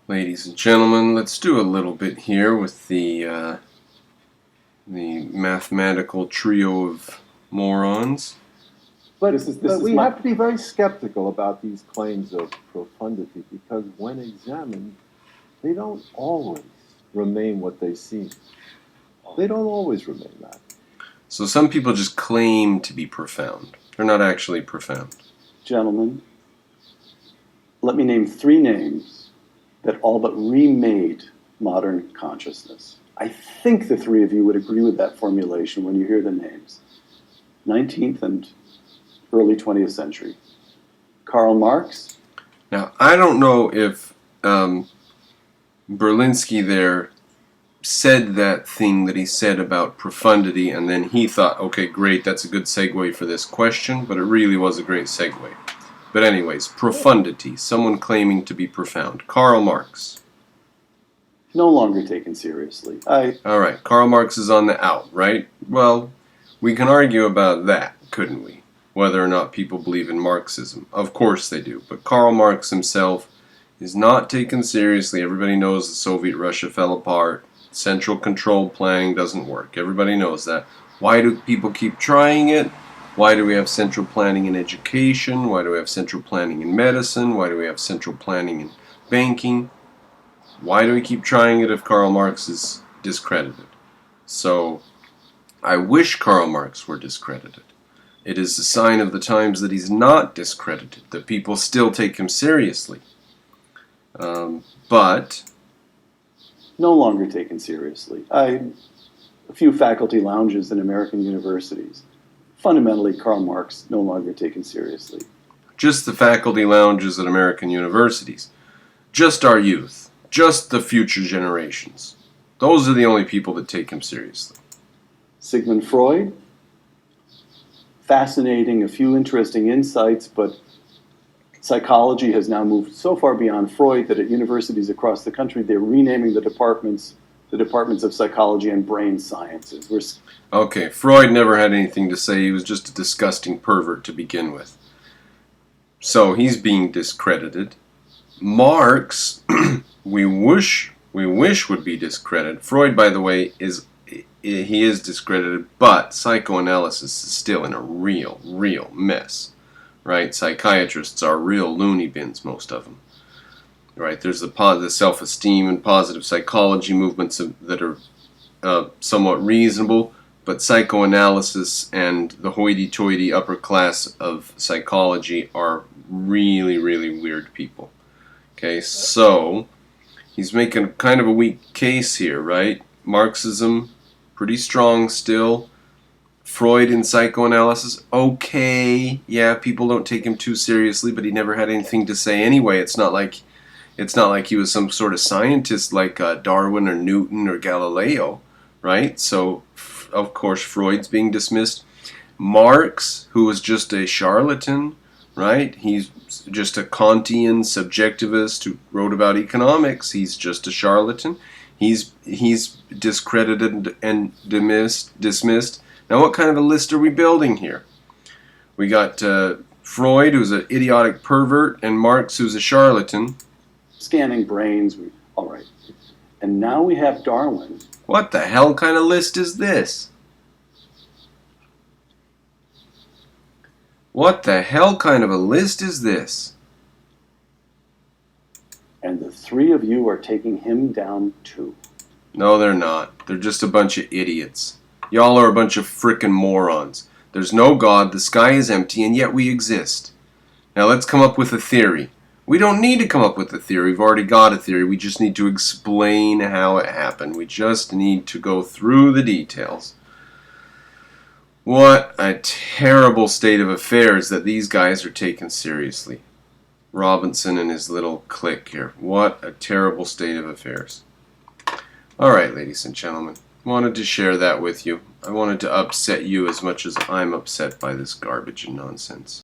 Ladies and gentlemen, let's do a little bit here with the mathematical trio of morons. But we have to be very skeptical about these claims of profundity because when examined, they don't always remain what they seem. They don't always remain that. So some people just claim to be profound. They're not actually profound. Gentlemen, let me name three names that all but remade modern consciousness. I think the three of you would agree with that formulation when you hear the names. 19th and early 20th century. Karl Marx. Now, I don't know if Berlinski there said that thing that he said about profundity, and then he thought, okay, great, that's a good segue for this question, but it really was a great segue. But anyways, profundity, someone claiming to be profound. Karl Marx. No longer taken seriously. Alright, Karl Marx is on the out, right? Well, we can argue about that, couldn't we? Whether or not people believe in Marxism. Of course they do, but Karl Marx himself is not taken seriously. Everybody knows that Soviet Russia fell apart. Central control planning doesn't work. Everybody knows that. Why do people keep trying it? Why do we have central planning in education? Why do we have central planning in medicine? Why do we have central planning in banking? Why do we keep trying it if Karl Marx is discredited? So, I wish Karl Marx were discredited. It is a sign of the times that he's not discredited, that people still take him seriously. But no longer taken seriously. A few faculty lounges in American universities. Fundamentally, Karl Marx no longer taken seriously. Just the faculty lounges at American universities. Just our youth. Just the future generations. Those are the only people that take him seriously. Sigmund Freud. Fascinating, a few interesting insights, but psychology has now moved so far beyond Freud that at universities across the country they're renaming the departments of psychology and brain sciences. Okay, Freud never had anything to say. He was just a disgusting pervert to begin with. So he's being discredited. Marx, we wish would be discredited. Freud, by the way, is discredited, but psychoanalysis is still in a real mess. Right? Psychiatrists are real loony bins, most of them. Right? There's the self-esteem and positive psychology movements that are somewhat reasonable, but psychoanalysis and the hoity-toity upper class of psychology are really weird people. Okay, so he's making kind of a weak case here, right? Marxism, pretty strong still. Freud in psychoanalysis, okay, yeah, people don't take him too seriously, but he never had anything to say anyway. It's not like he was some sort of scientist like Darwin or Newton or Galileo, right? So, of course, Freud's being dismissed. Marx, who was just a charlatan, right? He's just a Kantian subjectivist who wrote about economics. He's just a charlatan. He's discredited and dismissed. Now, what kind of a list are we building here? We got Freud, who's an idiotic pervert, and Marx, who's a charlatan. Scanning brains, all right. And now we have Darwin. What the hell kind of list is this? What the hell kind of a list is this? And the three of you are taking him down too. No, they're not. They're just a bunch of idiots. Y'all are a bunch of frickin' morons. There's no God, the sky is empty, and yet we exist. Now let's come up with a theory. We don't need to come up with a theory. We've already got a theory. We just need to explain how it happened. We just need to go through the details. What a terrible state of affairs that these guys are taken seriously. Robinson and his little clique here. What a terrible state of affairs. Alright, ladies and gentlemen. Wanted to share that with you. I wanted to upset you as much as I'm upset by this garbage and nonsense.